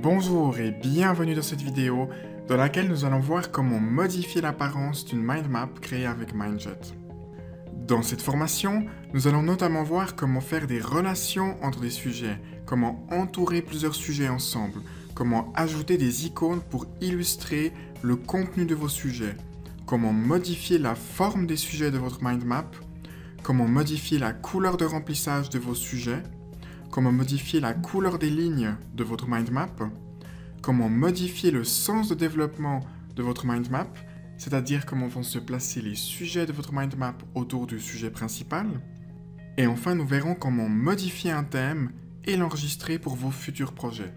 Bonjour et bienvenue dans cette vidéo dans laquelle nous allons voir comment modifier l'apparence d'une mind map créée avec Mindjet. Dans cette formation, nous allons notamment voir comment faire des relations entre des sujets, comment entourer plusieurs sujets ensemble, comment ajouter des icônes pour illustrer le contenu de vos sujets, comment modifier la forme des sujets de votre mind map, comment modifier la couleur de remplissage de vos sujets, comment modifier la couleur des lignes de votre mind map, comment modifier le sens de développement de votre mind map, c'est-à-dire comment vont se placer les sujets de votre mind map autour du sujet principal, et enfin nous verrons comment modifier un thème et l'enregistrer pour vos futurs projets.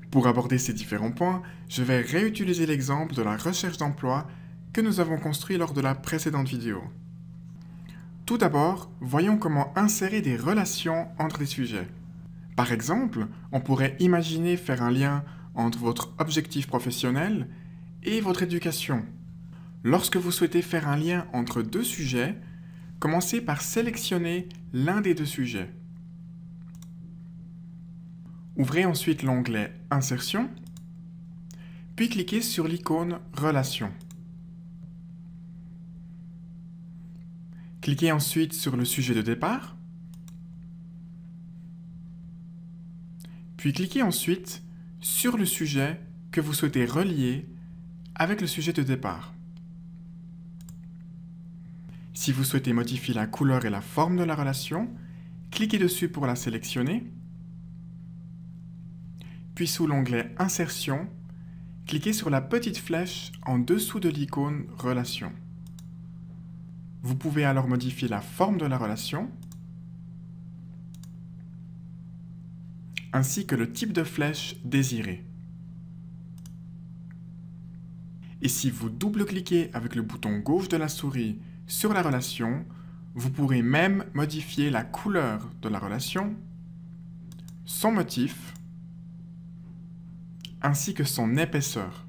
Pour aborder ces différents points, je vais réutiliser l'exemple de la recherche d'emploi que nous avons construit lors de la précédente vidéo. Tout d'abord, voyons comment insérer des relations entre les sujets. Par exemple, on pourrait imaginer faire un lien entre votre objectif professionnel et votre éducation. Lorsque vous souhaitez faire un lien entre deux sujets, commencez par sélectionner l'un des deux sujets. Ouvrez ensuite l'onglet « Insertion », puis cliquez sur l'icône « Relations ». Cliquez ensuite sur le sujet de départ, puis cliquez ensuite sur le sujet que vous souhaitez relier avec le sujet de départ. Si vous souhaitez modifier la couleur et la forme de la relation, cliquez dessus pour la sélectionner, puis sous l'onglet « Insertion », cliquez sur la petite flèche en dessous de l'icône « Relation ». Vous pouvez alors modifier la forme de la relation, ainsi que le type de flèche désiré. Et si vous double-cliquez avec le bouton gauche de la souris sur la relation, vous pourrez même modifier la couleur de la relation, son motif, ainsi que son épaisseur.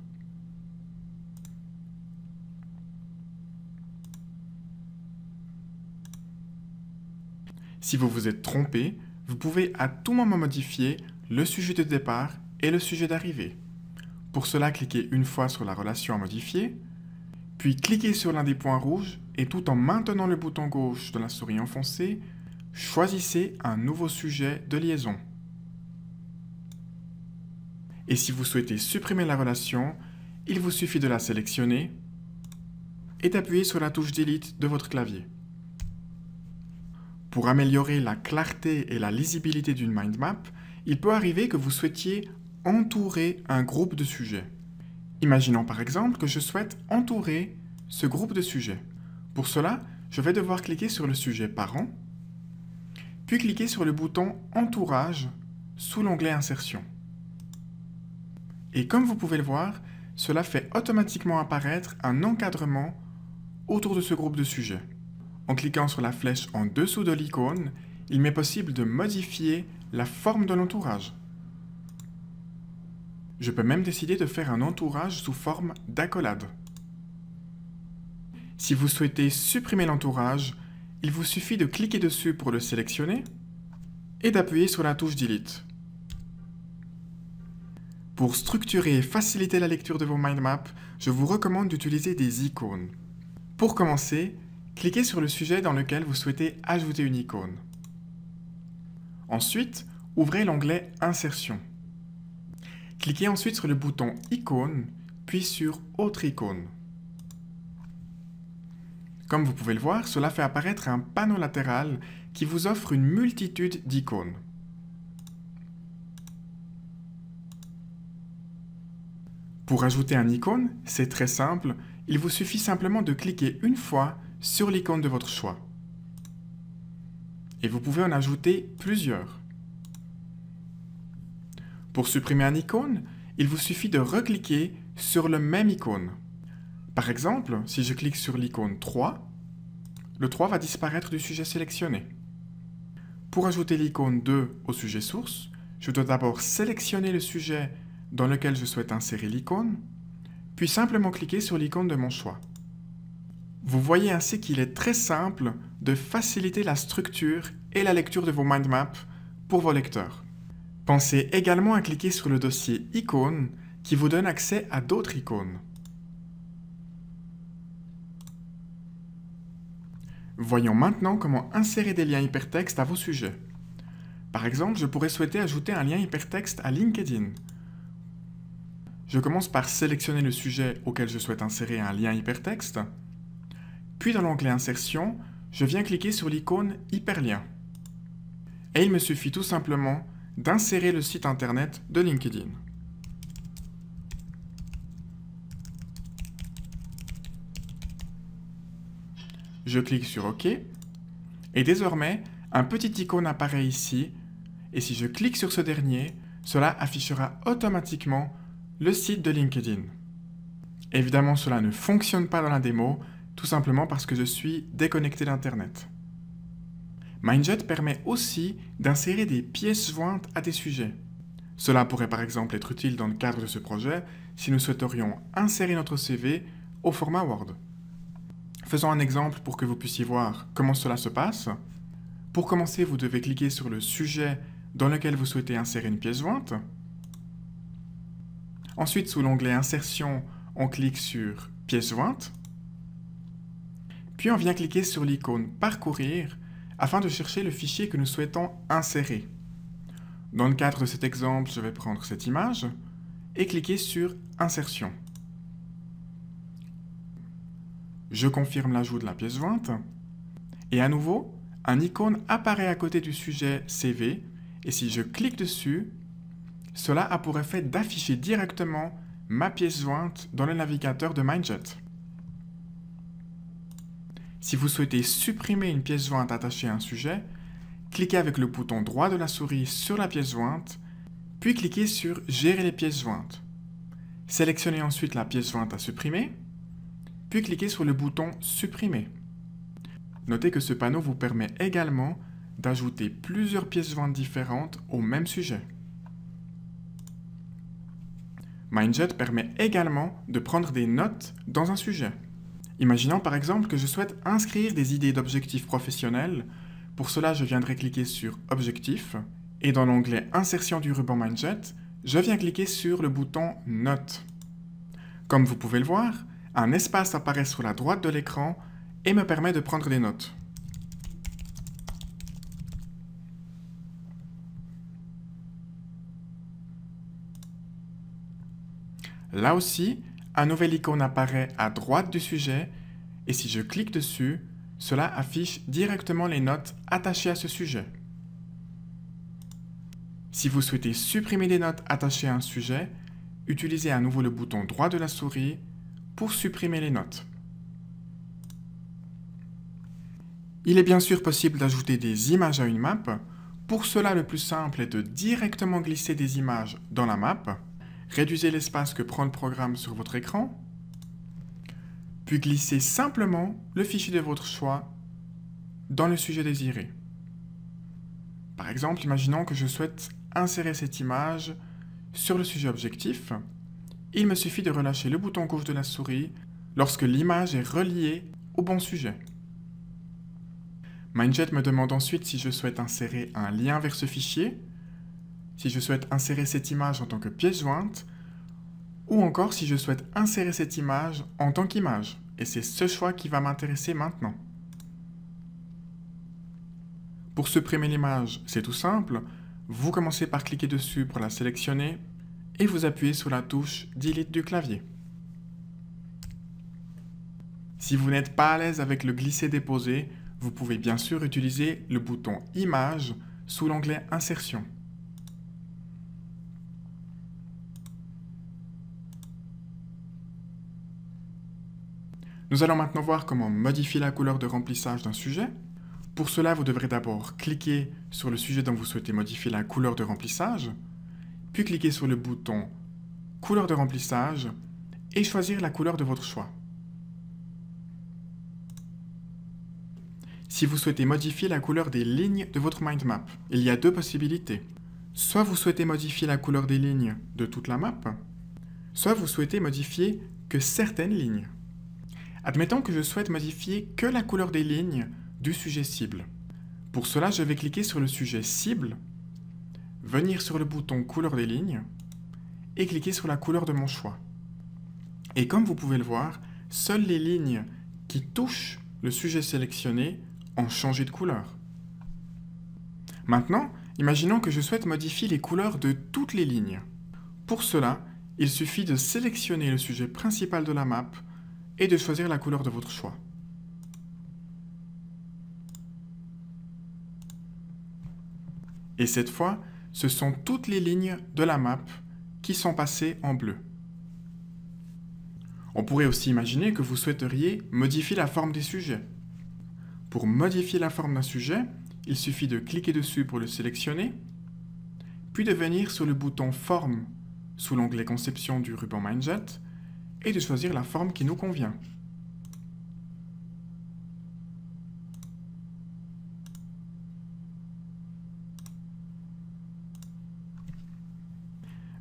Si vous vous êtes trompé, vous pouvez à tout moment modifier le sujet de départ et le sujet d'arrivée. Pour cela, cliquez une fois sur la relation à modifier, puis cliquez sur l'un des points rouges et tout en maintenant le bouton gauche de la souris enfoncé, choisissez un nouveau sujet de liaison. Et si vous souhaitez supprimer la relation, il vous suffit de la sélectionner et d'appuyer sur la touche Delete de votre clavier. Pour améliorer la clarté et la lisibilité d'une mind map, il peut arriver que vous souhaitiez entourer un groupe de sujets. Imaginons par exemple que je souhaite entourer ce groupe de sujets. Pour cela, je vais devoir cliquer sur le sujet Parents, puis cliquer sur le bouton Entourage sous l'onglet Insertion. Et comme vous pouvez le voir, cela fait automatiquement apparaître un encadrement autour de ce groupe de sujets. En cliquant sur la flèche en dessous de l'icône, il m'est possible de modifier la forme de l'entourage. Je peux même décider de faire un entourage sous forme d'accolade. Si vous souhaitez supprimer l'entourage, il vous suffit de cliquer dessus pour le sélectionner et d'appuyer sur la touche Delete. Pour structurer et faciliter la lecture de vos mind maps, je vous recommande d'utiliser des icônes. Pour commencer, cliquez sur le sujet dans lequel vous souhaitez ajouter une icône. Ensuite, ouvrez l'onglet Insertion. Cliquez ensuite sur le bouton Icône, puis sur Autre icône. Comme vous pouvez le voir, cela fait apparaître un panneau latéral qui vous offre une multitude d'icônes. Pour ajouter un icône, c'est très simple, il vous suffit simplement de cliquer une fois sur l'icône de votre choix. Et vous pouvez en ajouter plusieurs. Pour supprimer un icône, il vous suffit de recliquer sur le même icône. Par exemple, si je clique sur l'icône 3, le 3 va disparaître du sujet sélectionné. Pour ajouter l'icône 2 au sujet source, je dois d'abord sélectionner le sujet dans lequel je souhaite insérer l'icône, puis simplement cliquer sur l'icône de mon choix. Vous voyez ainsi qu'il est très simple de faciliter la structure et la lecture de vos mind maps pour vos lecteurs. Pensez également à cliquer sur le dossier icônes qui vous donne accès à d'autres icônes. Voyons maintenant comment insérer des liens hypertextes à vos sujets. Par exemple, je pourrais souhaiter ajouter un lien hypertexte à LinkedIn. Je commence par sélectionner le sujet auquel je souhaite insérer un lien hypertexte. Puis dans l'onglet Insertion, je viens cliquer sur l'icône Hyperlien. Et il me suffit tout simplement d'insérer le site internet de LinkedIn. Je clique sur OK. Et désormais, un petit icône apparaît ici. Et si je clique sur ce dernier, cela affichera automatiquement le site de LinkedIn. Évidemment, cela ne fonctionne pas dans la démo, tout simplement parce que je suis déconnecté d'Internet. Mindjet permet aussi d'insérer des pièces jointes à des sujets. Cela pourrait par exemple être utile dans le cadre de ce projet si nous souhaiterions insérer notre CV au format Word. Faisons un exemple pour que vous puissiez voir comment cela se passe. Pour commencer, vous devez cliquer sur le sujet dans lequel vous souhaitez insérer une pièce jointe. Ensuite, sous l'onglet Insertion, on clique sur Pièce jointe. Puis on vient cliquer sur l'icône Parcourir afin de chercher le fichier que nous souhaitons insérer. Dans le cadre de cet exemple, je vais prendre cette image et cliquer sur Insertion. Je confirme l'ajout de la pièce jointe. Et à nouveau, un icône apparaît à côté du sujet CV. Et si je clique dessus, cela a pour effet d'afficher directement ma pièce jointe dans le navigateur de Mindjet. Si vous souhaitez supprimer une pièce jointe attachée à un sujet, cliquez avec le bouton droit de la souris sur la pièce jointe, puis cliquez sur Gérer les pièces jointes. Sélectionnez ensuite la pièce jointe à supprimer, puis cliquez sur le bouton Supprimer. Notez que ce panneau vous permet également d'ajouter plusieurs pièces jointes différentes au même sujet. Mindjet permet également de prendre des notes dans un sujet. Imaginons par exemple que je souhaite inscrire des idées d'objectifs professionnels. Pour cela, je viendrai cliquer sur Objectifs et dans l'onglet Insertion du ruban Mindjet, je viens cliquer sur le bouton Notes. Comme vous pouvez le voir, un espace apparaît sur la droite de l'écran et me permet de prendre des notes. Là aussi, un nouvel icône apparaît à droite du sujet et si je clique dessus, cela affiche directement les notes attachées à ce sujet. Si vous souhaitez supprimer des notes attachées à un sujet, utilisez à nouveau le bouton droit de la souris pour supprimer les notes. Il est bien sûr possible d'ajouter des images à une map. Pour cela, le plus simple est de directement glisser des images dans la map. Réduisez l'espace que prend le programme sur votre écran, puis glissez simplement le fichier de votre choix dans le sujet désiré. Par exemple, imaginons que je souhaite insérer cette image sur le sujet objectif. Il me suffit de relâcher le bouton gauche de la souris lorsque l'image est reliée au bon sujet. Mindjet me demande ensuite si je souhaite insérer un lien vers ce fichier, si je souhaite insérer cette image en tant que pièce jointe, ou encore si je souhaite insérer cette image en tant qu'image. Et c'est ce choix qui va m'intéresser maintenant. Pour supprimer l'image, c'est tout simple. Vous commencez par cliquer dessus pour la sélectionner et vous appuyez sur la touche Delete du clavier. Si vous n'êtes pas à l'aise avec le glisser-déposer, vous pouvez bien sûr utiliser le bouton Image sous l'onglet Insertion. Nous allons maintenant voir comment modifier la couleur de remplissage d'un sujet. Pour cela, vous devrez d'abord cliquer sur le sujet dont vous souhaitez modifier la couleur de remplissage, puis cliquer sur le bouton Couleur de remplissage et choisir la couleur de votre choix. Si vous souhaitez modifier la couleur des lignes de votre mind map, il y a deux possibilités. Soit vous souhaitez modifier la couleur des lignes de toute la map, soit vous souhaitez modifier que certaines lignes. Admettons que je souhaite modifier que la couleur des lignes du sujet cible. Pour cela, je vais cliquer sur le sujet cible, venir sur le bouton couleur des lignes et cliquer sur la couleur de mon choix. Et comme vous pouvez le voir, seules les lignes qui touchent le sujet sélectionné ont changé de couleur. Maintenant, imaginons que je souhaite modifier les couleurs de toutes les lignes. Pour cela, il suffit de sélectionner le sujet principal de la map et de choisir la couleur de votre choix. Et cette fois, ce sont toutes les lignes de la map qui sont passées en bleu. On pourrait aussi imaginer que vous souhaiteriez modifier la forme des sujets. Pour modifier la forme d'un sujet, il suffit de cliquer dessus pour le sélectionner, puis de venir sur le bouton Forme sous l'onglet Conception du ruban Mindjet et de choisir la forme qui nous convient.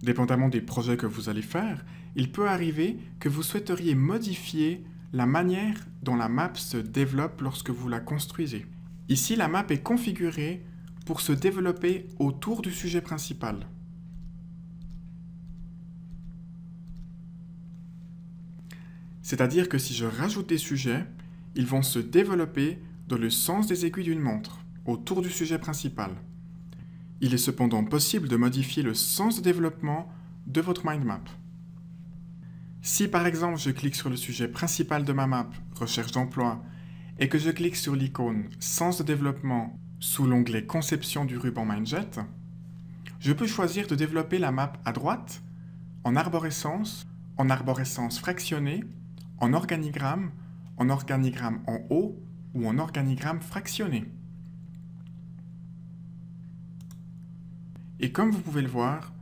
Dépendamment des projets que vous allez faire, il peut arriver que vous souhaiteriez modifier la manière dont la map se développe lorsque vous la construisez. Ici, la map est configurée pour se développer autour du sujet principal. C'est-à-dire que si je rajoute des sujets, ils vont se développer dans le sens des aiguilles d'une montre, autour du sujet principal. Il est cependant possible de modifier le sens de développement de votre mind map. Si par exemple je clique sur le sujet principal de ma map, recherche d'emploi, et que je clique sur l'icône sens de développement sous l'onglet conception du ruban Mindjet, je peux choisir de développer la map à droite, en arborescence fractionnée, en organigramme en haut ou en organigramme fractionné. Et comme vous pouvez le voir,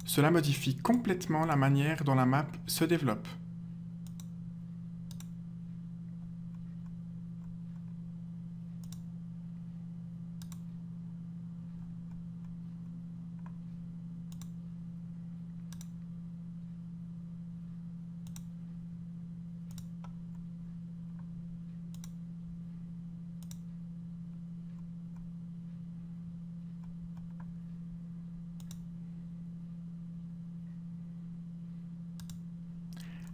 cela modifie complètement la manière dont la map se développe.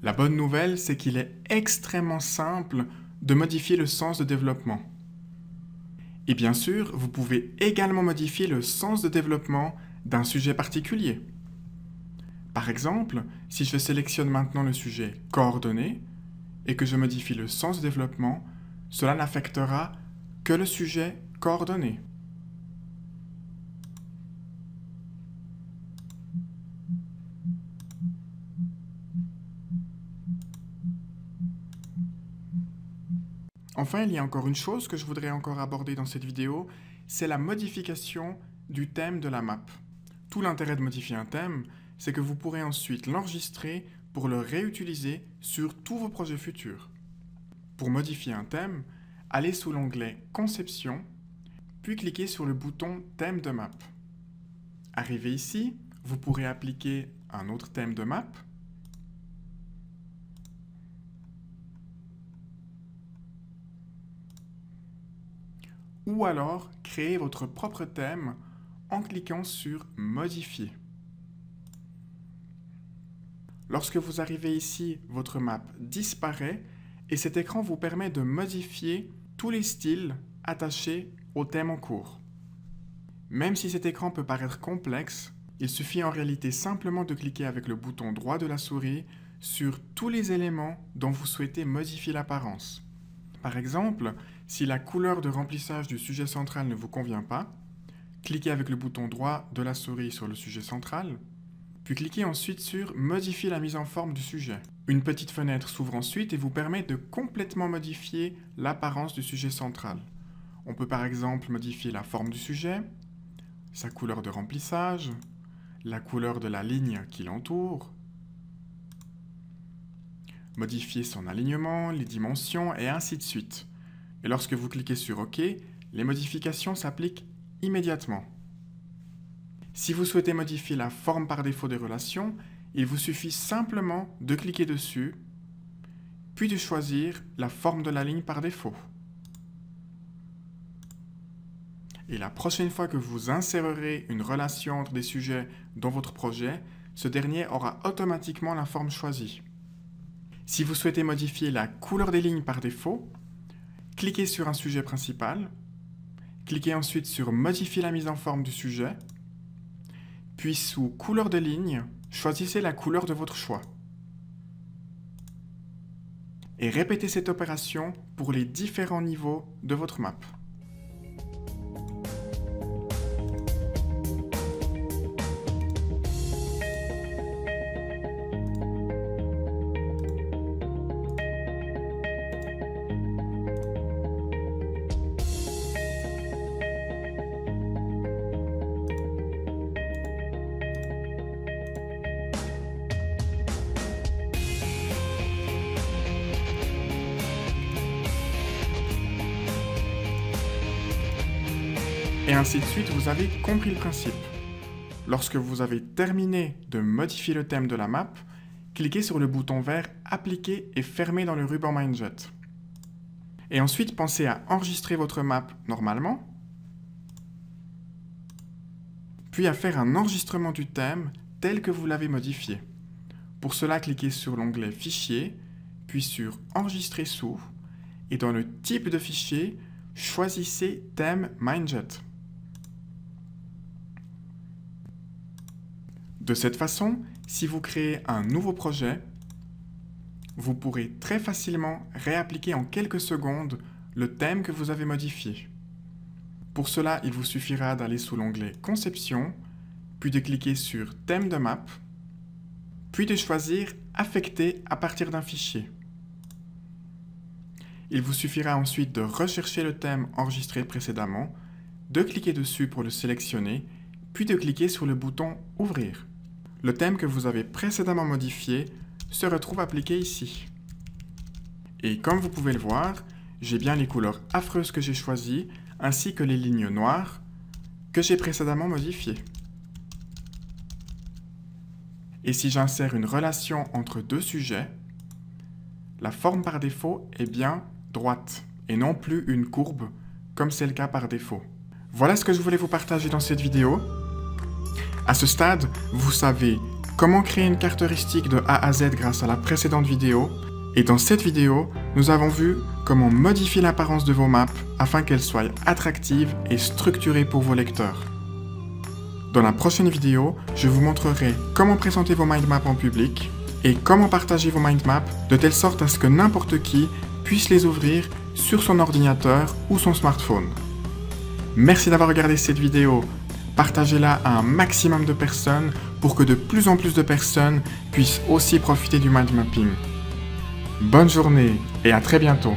La bonne nouvelle, c'est qu'il est extrêmement simple de modifier le sens de développement. Et bien sûr, vous pouvez également modifier le sens de développement d'un sujet particulier. Par exemple, si je sélectionne maintenant le sujet coordonnées et que je modifie le sens de développement, cela n'affectera que le sujet coordonné. Enfin, il y a encore une chose que je voudrais encore aborder dans cette vidéo, c'est la modification du thème de la map. Tout l'intérêt de modifier un thème, c'est que vous pourrez ensuite l'enregistrer pour le réutiliser sur tous vos projets futurs. Pour modifier un thème, allez sous l'onglet Conception, puis cliquez sur le bouton Thème de map. Arrivé ici, vous pourrez appliquer un autre thème de map, ou alors créer votre propre thème en cliquant sur Modifier. Lorsque vous arrivez ici, votre map disparaît et cet écran vous permet de modifier tous les styles attachés au thème en cours. Même si cet écran peut paraître complexe, il suffit en réalité simplement de cliquer avec le bouton droit de la souris sur tous les éléments dont vous souhaitez modifier l'apparence. Par exemple, si la couleur de remplissage du sujet central ne vous convient pas, cliquez avec le bouton droit de la souris sur le sujet central, puis cliquez ensuite sur « Modifier la mise en forme du sujet ». Une petite fenêtre s'ouvre ensuite et vous permet de complètement modifier l'apparence du sujet central. On peut par exemple modifier la forme du sujet, sa couleur de remplissage, la couleur de la ligne qui l'entoure, modifier son alignement, les dimensions et ainsi de suite. Et lorsque vous cliquez sur OK, les modifications s'appliquent immédiatement. Si vous souhaitez modifier la forme par défaut des relations, il vous suffit simplement de cliquer dessus, puis de choisir la forme de la ligne par défaut. Et la prochaine fois que vous insérerez une relation entre des sujets dans votre projet, ce dernier aura automatiquement la forme choisie. Si vous souhaitez modifier la couleur des lignes par défaut, cliquez sur un sujet principal, cliquez ensuite sur Modifier la mise en forme du sujet, puis sous Couleur de ligne, choisissez la couleur de votre choix. Et répétez cette opération pour les différents niveaux de votre map. Et ainsi de suite, vous avez compris le principe. Lorsque vous avez terminé de modifier le thème de la map, cliquez sur le bouton vert « Appliquer et fermer dans le ruban Mindjet ». Et ensuite, pensez à enregistrer votre map normalement, puis à faire un enregistrement du thème tel que vous l'avez modifié. Pour cela, cliquez sur l'onglet « Fichier », puis sur « Enregistrer sous » et dans le type de fichier, choisissez « Thème Mindjet ». De cette façon, si vous créez un nouveau projet, vous pourrez très facilement réappliquer en quelques secondes le thème que vous avez modifié. Pour cela, il vous suffira d'aller sous l'onglet « Conception », puis de cliquer sur « Thème de map », puis de choisir « Affecter à partir d'un fichier ». Il vous suffira ensuite de rechercher le thème enregistré précédemment, de cliquer dessus pour le sélectionner, puis de cliquer sur le bouton « Ouvrir ». Le thème que vous avez précédemment modifié se retrouve appliqué ici. Et comme vous pouvez le voir, j'ai bien les couleurs affreuses que j'ai choisies, ainsi que les lignes noires que j'ai précédemment modifiées. Et si j'insère une relation entre deux sujets, la forme par défaut est bien droite, et non plus une courbe, comme c'est le cas par défaut. Voilà ce que je voulais vous partager dans cette vidéo. À ce stade, vous savez comment créer une carte heuristique de A à Z grâce à la précédente vidéo. Et dans cette vidéo, nous avons vu comment modifier l'apparence de vos maps afin qu'elles soient attractives et structurées pour vos lecteurs. Dans la prochaine vidéo, je vous montrerai comment présenter vos mind maps en public et comment partager vos mind maps de telle sorte à ce que n'importe qui puisse les ouvrir sur son ordinateur ou son smartphone. Merci d'avoir regardé cette vidéo. Partagez-la à un maximum de personnes pour que de plus en plus de personnes puissent aussi profiter du mind mapping. Bonne journée et à très bientôt.